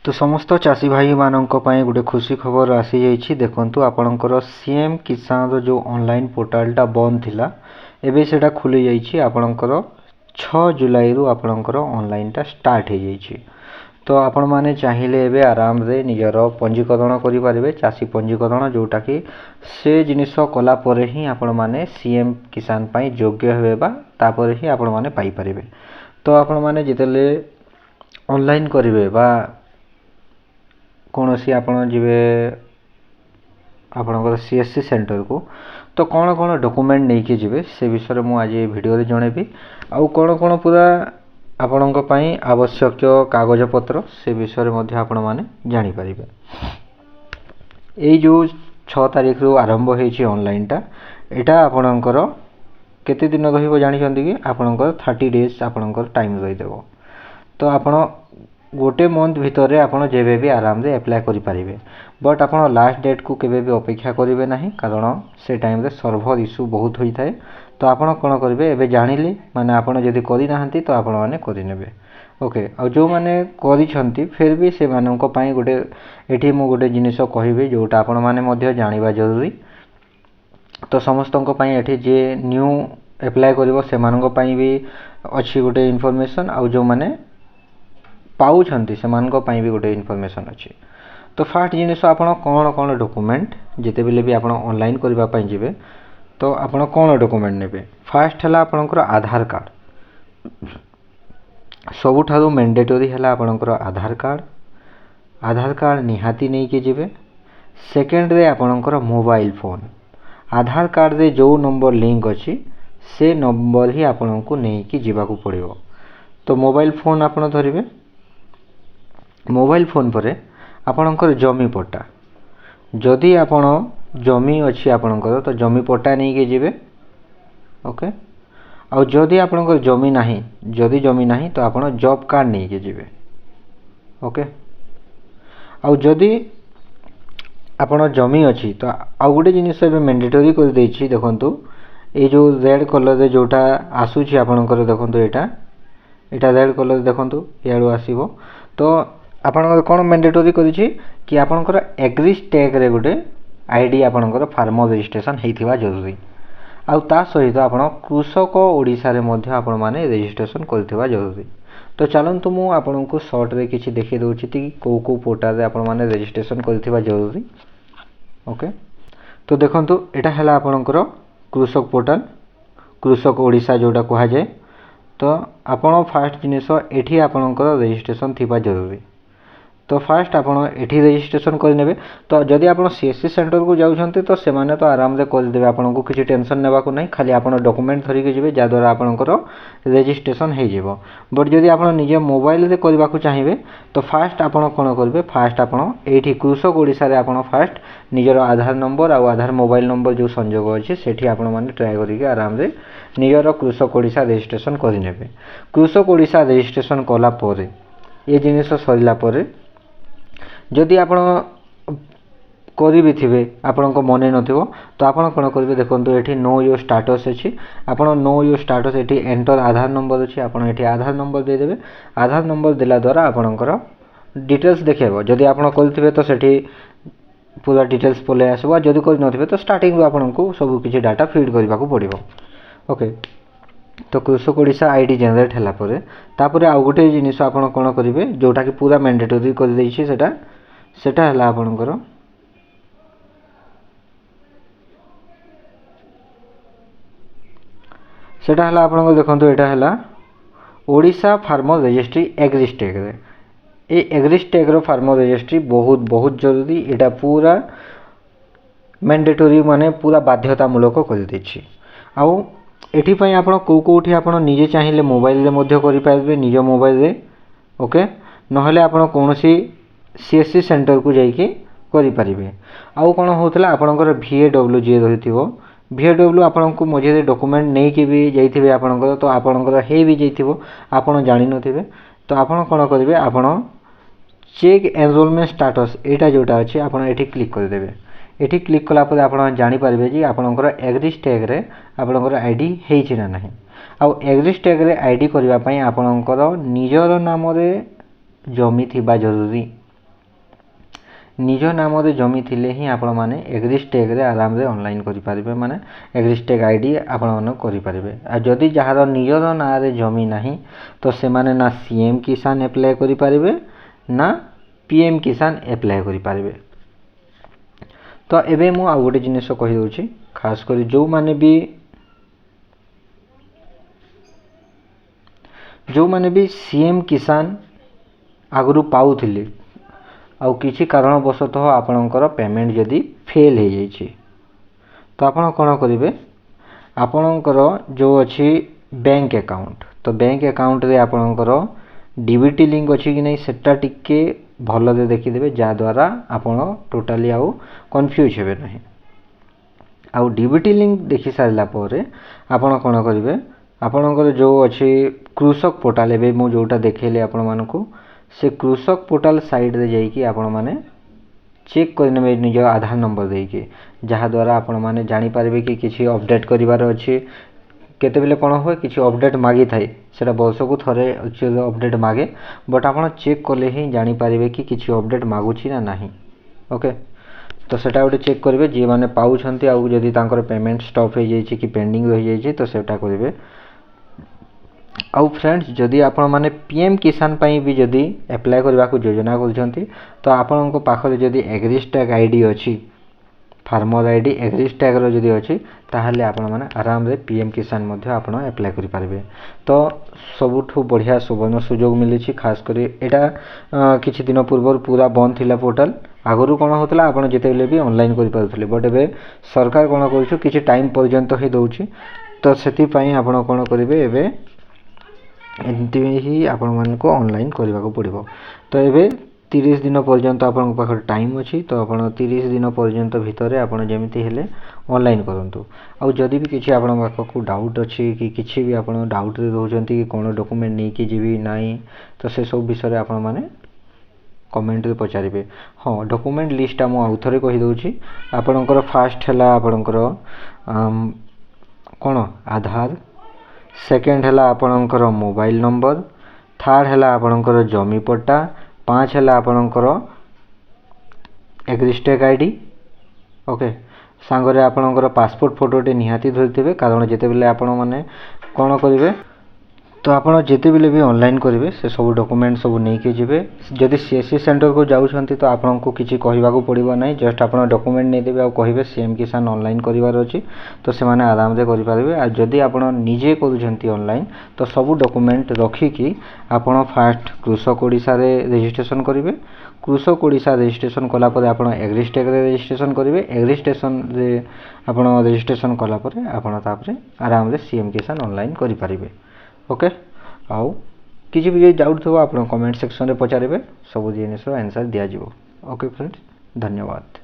तो समस्त चाषी भाई मानक गोटे खुशी खबर आसी जाइए। देखंतु आपणकर सीएम किसान जो ऑनलाइन पोर्टालटा बंद थिला एबे सेटा खुली जाइए। आपणकर 6 जुलाई रु आपणकर ऑनलाइनटा स्टार्ट हो जाइए। तो आपण माने चाहिए एबे आराम रे निजर पंजीकरण करि पारिबे, चाषी पंजीकरण जोटा कि से जिनिस कला परे ही आपण माने सीएम किसान पई योग्य हेबे बा तापरे ही आपण माने पाई पारिबे। तो आपण माने जितेले ऑनलाइन करिवे बा कौन सी आपण जीवे आपणकर सीएससी सेंटर को तो कौन कौन डॉक्यूमेंट नहीं के जीवे से विषय में आज वीडियो रे जणेबी। आउ कौन कौन पूरा आपणक पई आवश्यक कागज पत्र से विषय में आपण माने जानि परिबे। एई जो 6 तारिख रु आरंभ होईची ऑनलाइन टा एटा आपणकर केते दिन रहिबो जानि छथि कि आपणकर 30 डेज आपणकर टाइम रहि देबो। तो आपण गोटे मंथ भितर आपड़ जेबे भी आराम से एप्लाय करि पारिबे। बट आपड़ लास्ट डेट को केबे भी अपेक्षा करेंगे ना, कारण से टाइम रे सर्भर इश्यू बहुत होता है। तो आपड़ कौन करेंगे एबे जानिले माने आपड़ जदि करि नाहंती तो आपण माने करि नेबे। ओके, आ जो माने करिसंती फिर भी से मानक पई गोटे एठी मु गोटे जिनिस कहिबे जोटा आपण माने मध्य जानिबा जरूरी। तो समस्तक पई एठी जे न्यू एप्लाय करिवो से मानक पई भी अछि गोटे इन्फॉर्मेशन, आ जो माने पाउछंती से मानक पई भी गोटे इन्फॉर्मेशन अछि। तो फास्ट जिनिस आपण कौन कौन डॉक्यूमेंट जिते बेले भी आपण ऑनलाइन करबा पई जिवे तो आपण कौन डॉक्यूमेंट नेबे। फास्ट हला आपणकर आधार कार्ड, सबुठारु मैंडेटरी हला आपणकर आधार कार्ड। आधार कार्ड निहाती नहीं के जिवे। सेकेंड रे आपणकर मोबाइल फोन, आधार कार्ड रे जो नंबर लिंक अछि से नंबर ही आपणको नहीं कि जीवा को पड़िबो। तो मोबाइल फोन आपण धरिबे। मोबाइल फोन पर आपणकर जमी पट्टा, जदि आपण जमी अच्छी आपणकर तो जमी पट्टा नहीं के जिवे। ओके, आ जदि आपणकर जमी नाही, जदि जमी नाही तो आपण जॉब कार्ड नहीं के जिवे। ओके, आ जदि आपण जमी अच्छी तो आ गोटे जिनिस एबे मैंडेटरी कर देछि। देखंतु ए जो रेड कलर रे जोटा आसुछि आपणकर देखंतु एटा रेड कलर देखंतु याडू आसीबो। तो आपणकर कोन मैंडेटरी करिछि कि आपणकर एग्री टैग रे गोटे आईडी आपणकर फार्मर रजिस्ट्रेशन हेइथिबा जरूरी। आ ता सहित आपण कृषक ओडिसा रे मध्य आपण माने रजिस्ट्रेशन करथिबा जरूरी। तो चलंतु मु आपणको शॉर्ट रे किछि देखि दोछि कि को पोर्टल रे आपण माने रजिस्ट्रेशन करथिबा जरूरी। ओके, तो देखंतु एटा हला आपणकर कृषक पोर्टल, कृषक ओडिसा जोटा कहा जाय। तो आपण फास्ट जिनिस एठी आपणकर रजिस्ट्रेशन थिबा जरूरी। तो फास्ट आपण एठी रजिस्ट्रेशन कर नेबे। तो जदि आपण सीएससी सेंटर को जाउछंते तो से माने तो आराम रे कर देबे, आपनको किछि टेंशन नेबा को नै। खाली आपण डॉक्यूमेंट धरि के जिवे जा द्वारा आपणकर रजिस्ट्रेशन हे जिवो। बट जदि आपण निजे मोबाइल रे करबा को चाहिबे तो फास्ट आपण कोन करबे, फास्ट आपण एठी कृषक ओडिसा रे आपण फास्ट निजर आधार नंबर आ आधार मोबाइल नंबर जो संजोग अछि सेठी आपण माने ट्राई करि के आराम रे निजर कृषक ओडिसा रजिस्ट्रेशन करि नेबे। कृषक ओडिसा रजिस्ट्रेशन कला परे ए जिनिस सरिला परे जदि आपण करि भी थिबे आपनको मने नथिबो तो आपण कोन करबे। देखंतु एठी नो योर स्टेटस अछि, आपण नो योर स्टेटस एठी एंटर आधार नंबर अछि, आपण एठी आधार नंबर दे देबे। आधार नंबर देला द्वारा आपणकर डिटेल्स देखेबो। जदि आपण करथिबे तो सेठी पूरा डिटेल्स पले आसबो, जदि करि नथिबे तो स्टार्टिंग रो आपनको सब किछि डाटा फीड करबा को पड़िबो। ओके, तो कृषक ओडिसा आईडी जनरेट हला परे तापरे आ गोटे जिनिस आपण कोन करिवे जोटा कि पूरा मैंडेटरी कर दैछि सेटा हला आपणकर सेटा हला आपणकर देखंतु एटा हला Odisha farmer registry agri tag रे। ए एग्री टैग रो फार्मर रजिस्ट्री बहुत जरूरी। एटा पूरा मैंडेटरी माने पूरा बाध्यतामूलक कर दैछि। आ एठी पई आपण कोठी आपण निजे चाहिए मोबाइल रे मध्य करि पाइबे, निज मोबाइल रे। ओके, नहले आपण कोनोसी सीएससी सेंटर को जाई के करि परिबे। आउ कोन होतला आपणकर VAW जे रहिथिबो, VAW आपणको मझे डॉक्यूमेंट नै के भी जाइथिबे आपणकर तो आपणकर हे भी जाइथिबो, आपण जानि नथिबे। तो आपण कोन करिवे, आपण चेक एनरोलमेंट स्टेटस एटा जोटा अछि आपण एठी क्लिक कर देबे। एठी क्लिक कला पर आपण जानि पारबे जे आपणकर एग्री टैग रे आपणकर आईडी हेछि ना नाही। आ एग्री टैग रे आईडी करबा पई आपणकर निजर नाम रे जमी थिबा जरूरी। निज नाम जमी थिले ही आपण माने एग्रीस्टेग रे आराम रे ऑनलाइन करि पारिबे माने एग्रीस्टेग आईडी आपण माने करि पारिबे आ जदि जहार निजर ना रे जमी नाही तो से माने ना सीएम किसान अप्लाई करि पारिबे ना पीएम किसान अप्लाई करि पारिबे। तो एबे मु आ गोटे जिनिस कहि दउछि खास करी जो माने भी सीएम किसान आगु पाउथिले आउ किसी कारणवशतः आपणकर पेमेंट जदि फेल हो जाइए तो आपण कौन करेंगे आपणकर जो अच्छी बैंक अकाउंट तो बैंक अकाउंट रे आपणकर डीबीटी लिंक अच्छी कि नहीं सेटा टिके भल से देखीदे जहाद्वारा आपण टोटाली आउ कन्फ्यूज हे ना आउ डीबीटी लिंक देखि सारा आपण कौन करेंगे आपणकर जो अच्छी कृषक पोर्टाल एवं मु जोटा देखली आपण मानकू से कृषक पोर्टाल साइड रे जाइए आपण माने चेक करने निज आधार नंबर देके जहाद्वारा आपण माने जानी पारबे कि किसी अपडेट करिवार अछि केते बेले कोन होय किसी अपडेट मागी थाए सेटा वर्षकू थरे एक्चुअली अपडेट मागे बट आपण चेक कले ही जानी पारबे कि किसी अपडेट मागुछि ना नाही। ओके तो सेटा गोटे चेक करेंगे जी मैंने पाँच आउ जदि तांकर पेमेंट स्टॉप हो जाइए कि पेंडिंग रही जाइए तो सेटा करेंगे। आउ फ्रेंड्स जदि आपण माने पीएम किसान पई भी जदि अप्लाई करबा को योजना करछंती तो आपण को पाखरे जदि एग्रीस्टेग आईडी अछि फार्मर आईडी एग्रीस्टेग रो जदि अछि ताहाले आपण माने आराम रे पीएम किसान मध्ये आपण अप्लाई करि पारबे। तो सबुठु बढ़िया सुवर्ण सुयोग मिली छी खास करी एटा किछि दिन पूर्व पूरा बंद थिला पोर्टल आगरु कोन होतला आपण जेते बेले भी ऑनलाइन करि पारुथले बट एबे सरकार कोन करछु किछि टाइम पर्यंत ही दउछि तो सेति पई आपण कोन करिवे एबे एमती ही आपण मान को ऑनलाइन करने को पड़ो। तो ये 30 दिन पर्यंत आपण पाखर टाइम अच्छी तो आप 30 दिन पर्यंत भितर आपड़ जमीती हेले ऑनलाइन करूँ। आउ जदि भी किसी आपण पाखक डाउट अच्छी कि किसी भी आप डाउट रोचंती कि कौन डॉक्यूमेंट नहीं कि जीवी नाई तो से सब विषय आपण माने कमेंट रे पचारिबे। हाँ डॉक्यूमेंट लिस्ट मु आउ थरे कहि दउछि आपणकर फास्ट हैला आपणकर कौन आधार सेकेंड है आपणकर मोबाइल नंबर थर्ड है आपणकर जमी पट्टा 5 है आपणकर एग्रीस्टेग आईडी। ओके सांगरे आपणकर पासपोर्ट फोटोटे निहाती धरिथिबे कारण जेते बेले आपण माने कोन करिवे तो आपण जेते बेले भी ऑनलाइन करेंगे से सब डॉक्यूमेंट सब नहीं के जिवे। जदि सीएससी सेंटर को जाउछंती तो आपण को किछि कहबा को पड़िबो नै जस्ट आपण डॉक्यूमेंट नहीं देबे आ कहिबे सीएम किसान ऑनलाइन करिवार अछि तो से माने आराम से करि पारबे। आ जदि आपण निजे करूछंती ऑनलाइन तो सब डॉक्यूमेंट रखी कि आपण फास्ट कृषक ओडिसा रे रजिस्ट्रेशन करिवे। कृषक ओडिसा रजिस्ट्रेशन कला परे आपण एग्रीस्टेग रे रजिस्ट्रेशन करिवे। एग्रीस्टेशन रे आपण रजिस्ट्रेशन कला परे आपण तापरे आराम रे सीएम किसान ऑनलाइन करि पारिबे। ओके आउ किसी भी डाउट थो आप कमेंट सेक्शन रे पचारे सब जिनिस आंसर दिया जिवो। ओके फ्रेंड्स धन्यवाद।